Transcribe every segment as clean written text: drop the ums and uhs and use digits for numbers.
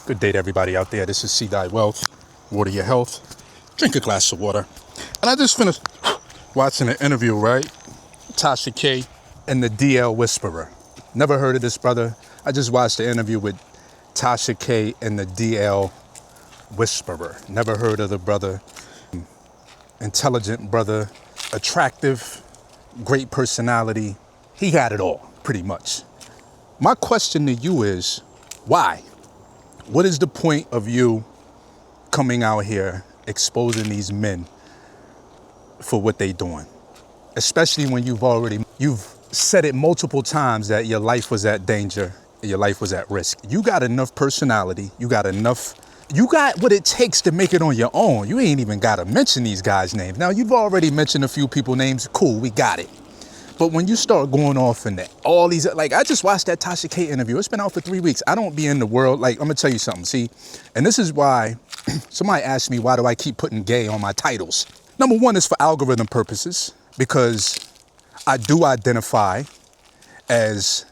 Good day to everybody out there. This is Sea Dye Wealth. Water your health. Drink a glass of water. And I just finished watching an interview, right? Tasha K and the DL Whisperer. Never heard of this brother. I just watched the interview with Tasha K and the DL Whisperer. Never heard of the brother. Intelligent brother, attractive, great personality. He had it all, pretty much. My question to you is, why? What is the point of you coming out here exposing these men for what they doing? Especially when you've said it multiple times that your life was at danger, your life was at risk. You got enough personality, you got what it takes to make it on your own. You ain't even got to mention these guys' names. Now, you've already mentioned a few people's names. Cool, we got it. But when you start going off in all these, like, I just watched that Tasha K interview. It's been out for 3 weeks. I don't be in the world. Like, I'm going to tell you something. See, and this is why somebody asked me, why do I keep putting gay on my titles? Number one is for algorithm purposes, because I do identify as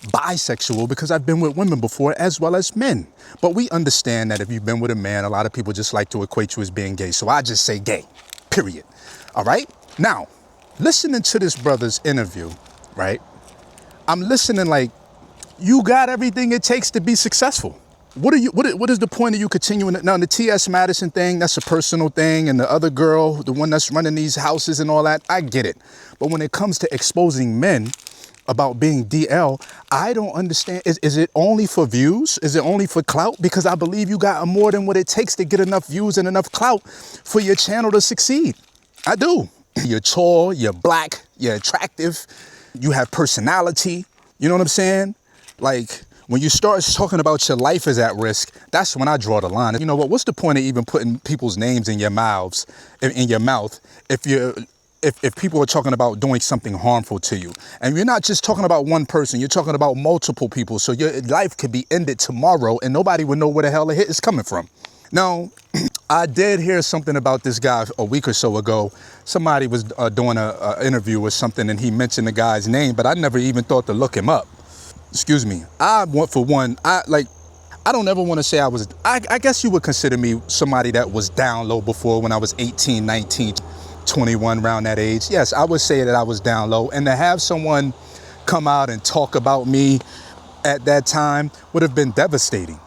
bisexual because I've been with women before as well as men. But we understand that if you've been with a man, a lot of people just like to equate you as being gay. So I just say gay, period. All right? Now, listening to this brother's interview, right? I'm listening like, you got everything it takes to be successful. What is the point of you continuing? Now, the T.S. Madison thing, that's a personal thing. And the other girl, the one that's running these houses and all that, I get it. But when it comes to exposing men about being DL, I don't understand. Is it only for views? Is it only for clout? Because I believe you got more than what it takes to get enough views and enough clout for your channel to succeed. I do. You're tall, you're black, you're attractive, you have personality. You know what I'm saying? Like, when you start talking about your life is at risk, that's when I draw the line. You know what? What's the point of even putting people's names in your mouth, if people are talking about doing something harmful to you? And you're not just talking about one person, you're talking about multiple people. So your life could be ended tomorrow and nobody would know where the hell the hit is coming from. Now, I did hear something about this guy a week or so ago. Somebody was doing an interview or something and he mentioned the guy's name, but I never even thought to look him up. Excuse me. I don't ever want to say I guess you would consider me somebody that was down low before when I was 18, 19, 21, around that age. Yes, I would say that I was down low. And to have someone come out and talk about me at that time would have been devastating.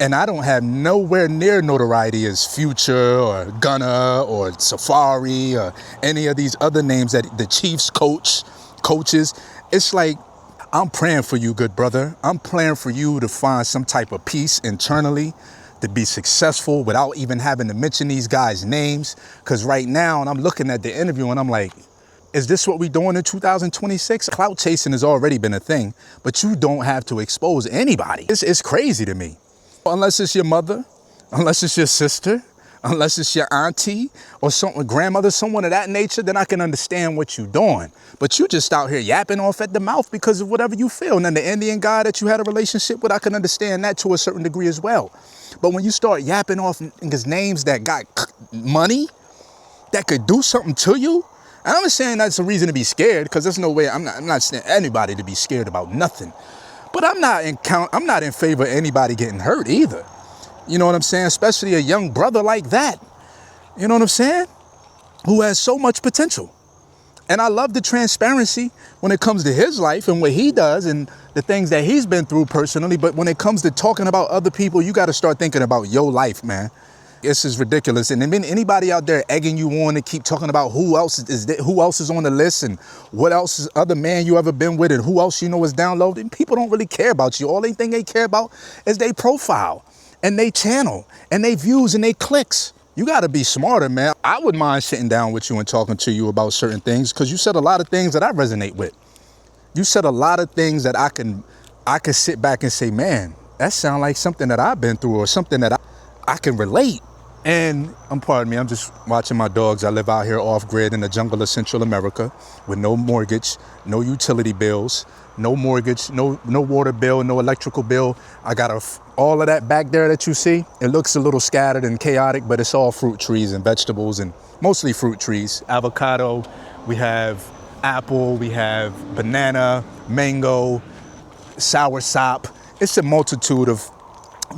And I don't have nowhere near notoriety as Future or Gunna or Safari or any of these other names that the Chiefs coaches. It's like, I'm praying for you, good brother. I'm praying for you to find some type of peace internally, to be successful without even having to mention these guys' names. Because right now, and I'm looking at the interview and I'm like, is this what we're doing in 2026? Clout chasing has already been a thing, but you don't have to expose anybody. It's crazy to me. Unless it's your mother, unless it's your sister, unless it's your auntie or grandmother, someone of that nature, then I can understand what you're doing. But you just out here yapping off at the mouth because of whatever you feel. And then the Indian guy that you had a relationship with, I can understand that to a certain degree as well. But when you start yapping off niggas' names that got money, that could do something to you, and I'm not saying that's a reason to be scared, because there's no way, I'm not saying anybody to be scared about nothing. But I'm not in favor of anybody getting hurt either. You know what I'm saying? Especially a young brother like that. You know what I'm saying? Who has so much potential. And I love the transparency when it comes to his life and what he does and the things that he's been through personally. But when it comes to talking about other people, you got to start thinking about your life, man. This is ridiculous. And then anybody out there egging you on to keep talking about who else is on the list and what else is other man you ever been with and who else you know is downloaded. People don't really care about you. All they think they care about is their profile and they channel and they views and they clicks. You got to be smarter, man. I wouldn't mind sitting down with you and talking to you about certain things, because you said a lot of things that I resonate with. You said a lot of things that I can sit back and say, man, that sounds like something that I've been through or something that I can relate. And pardon me, I'm just watching my dogs. I live out here off grid in the jungle of Central America with no mortgage, no utility bills, no mortgage, no water bill, no electrical bill. I got all of that back there that you see. It looks a little scattered and chaotic, but it's all fruit trees and vegetables, and mostly fruit trees. Avocado, we have apple, we have banana, mango, sour sop. It's a multitude of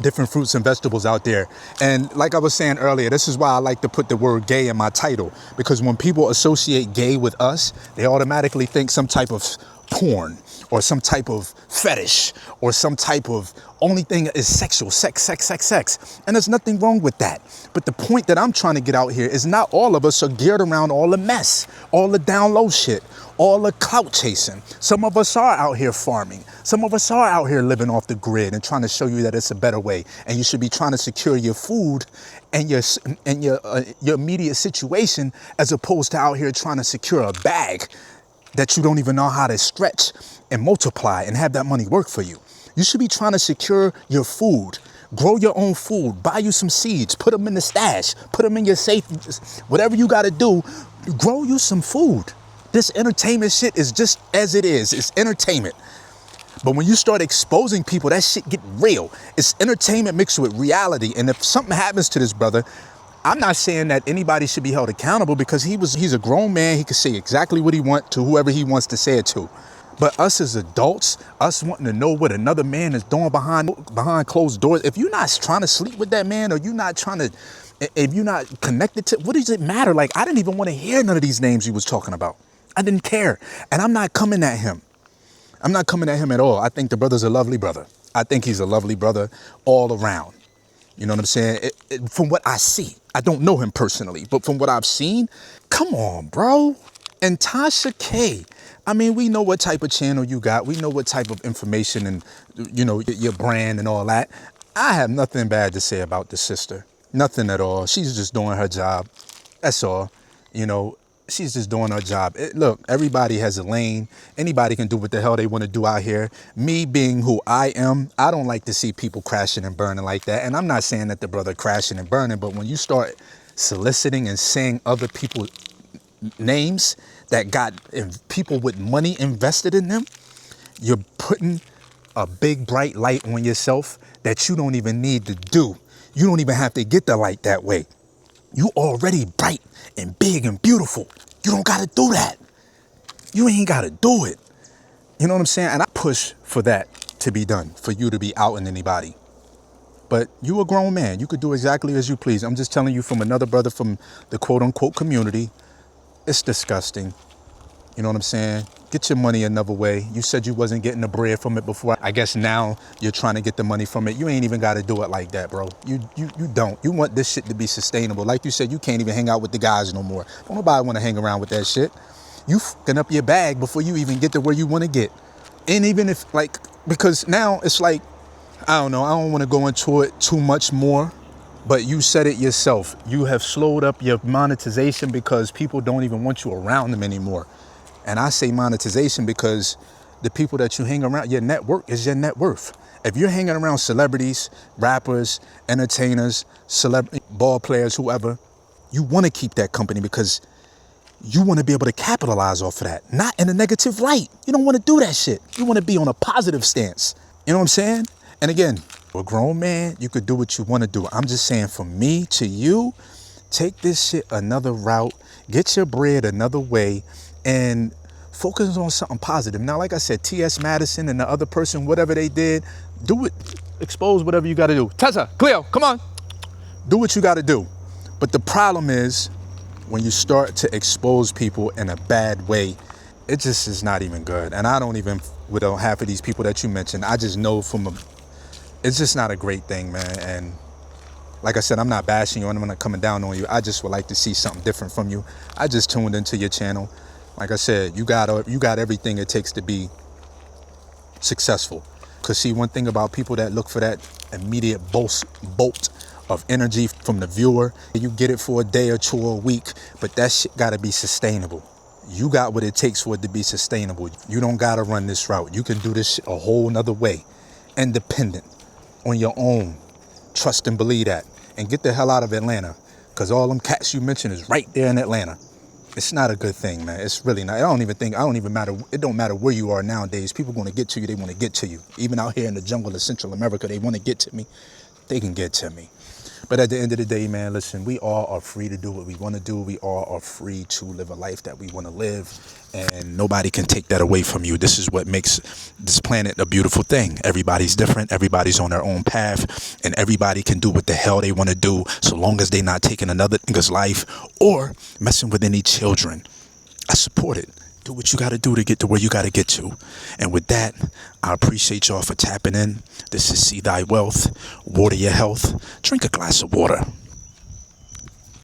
different fruits and vegetables out there. And like I was saying earlier, this is why I like to put the word gay in my title, because when people associate gay with us, they automatically think some type of porn or some type of fetish or some type of only thing is sexual, sex. And there's nothing wrong with that. But the point that I'm trying to get out here is not all of us are geared around all the mess, all the down low shit, all the clout chasing. Some of us are out here farming. Some of us are out here living off the grid and trying to show you that it's a better way. And you should be trying to secure your food and your immediate situation, as opposed to out here trying to secure a bag that you don't even know how to stretch and multiply and have that money work for you. You should be trying to secure your food, grow your own food, buy you some seeds, put them in the stash, put them in your safe, whatever you got to do, grow you some food. This entertainment shit is just as it is. It's entertainment. But when you start exposing people, that shit get real. It's entertainment mixed with reality. And if something happens to this brother, I'm not saying that anybody should be held accountable, because he's a grown man. He can say exactly what he wants to whoever he wants to say it to. But us as adults, us wanting to know what another man is doing behind closed doors, if you're not trying to sleep with that man, or you're not trying to, if you're not connected to, what does it matter? Like, I didn't even want to hear none of these names he was talking about. I didn't care. And I'm not coming at him. I'm not coming at him at all. I think the brother's a lovely brother. I think he's a lovely brother all around. You know what I'm saying? From what I see, I don't know him personally, but from what I've seen, come on, bro. And Tasha K, I mean, we know what type of channel you got. We know what type of information and, you know, your brand and all that. I have nothing bad to say about the sister. Nothing at all. She's just doing her job. That's all. You know, she's just doing her job. Look, everybody has a lane. Anybody can do what the hell they want to do out here. Me being who I am, I don't like to see people crashing and burning like that. And I'm not saying that the brother crashing and burning, but when you start soliciting and saying other people's names that got people with money invested in them, you're putting a big bright light on yourself that you don't even need to do. You don't even have to get the light that way. You already bright and big and beautiful. You don't gotta do that. You ain't gotta do it. You know what I'm saying? And I push for that to be done, for you to be outing anybody. But you a grown man. You could do exactly as you please. I'm just telling you from another brother from the quote unquote community. It's disgusting. You know what I'm saying? Get your money another way. You said you wasn't getting the bread from it before. I guess now you're trying to get the money from it. You ain't even got to do it like that, bro. You don't. You want this shit to be sustainable. Like you said, you can't even hang out with the guys no more. Don't nobody want to hang around with that shit. You fucking up your bag before you even get to where you want to get. And even if, like, because now it's like, I don't know. I don't want to go into it too much more. But you said it yourself. You have slowed up your monetization because people don't even want you around them anymore. And I say monetization because the people that you hang around, your network is your net worth. If you're hanging around celebrities, rappers, entertainers, ball players, whoever, you want to keep that company because you want to be able to capitalize off of that. Not in a negative light. You don't want to do that shit. You want to be on a positive stance. You know what I'm saying? And again, a grown man, you could do what you want to do. I'm just saying, from me to you, take this shit another route, get your bread another way, and focus on something positive. Now, like I said, T.S. Madison and the other person, whatever they did, do it. Expose whatever you got to do. Tasha, Cleo, come on. Do what you got to do. But the problem is, when you start to expose people in a bad way, it just is not even good. And I don't even, with half of these people that you mentioned, I just know it's just not a great thing, man. And like I said, I'm not bashing you and I'm not coming down on you. I just would like to see something different from you. I just tuned into your channel. Like I said, you got everything it takes to be successful. Because see, one thing about people that look for that immediate bolt of energy from the viewer, you get it for a day or two or a week, but that shit gotta be sustainable. You got what it takes for it to be sustainable. You don't gotta run this route. You can do this shit a whole nother way. Independent, on your own. Trust and believe that. And get the hell out of Atlanta. Because all them cats you mentioned is right there in Atlanta. It's not a good thing, man. It's really not. It don't matter where you are nowadays. People going to get to you. They want to get to you. Even out here in the jungle of Central America, they want to get to me. They can get to me. But at the end of the day, man, listen, we all are free to do what we want to do. We all are free to live a life that we want to live. And nobody can take that away from you. This is what makes this planet a beautiful thing. Everybody's different. Everybody's on their own path. And everybody can do what the hell they want to do, so long as they're not taking another nigga's life or messing with any children. I support it. Do what you got to do to get to where you got to get to. And with that, I appreciate y'all for tapping in. This is See Thy Wealth. Water your health. Drink a glass of water.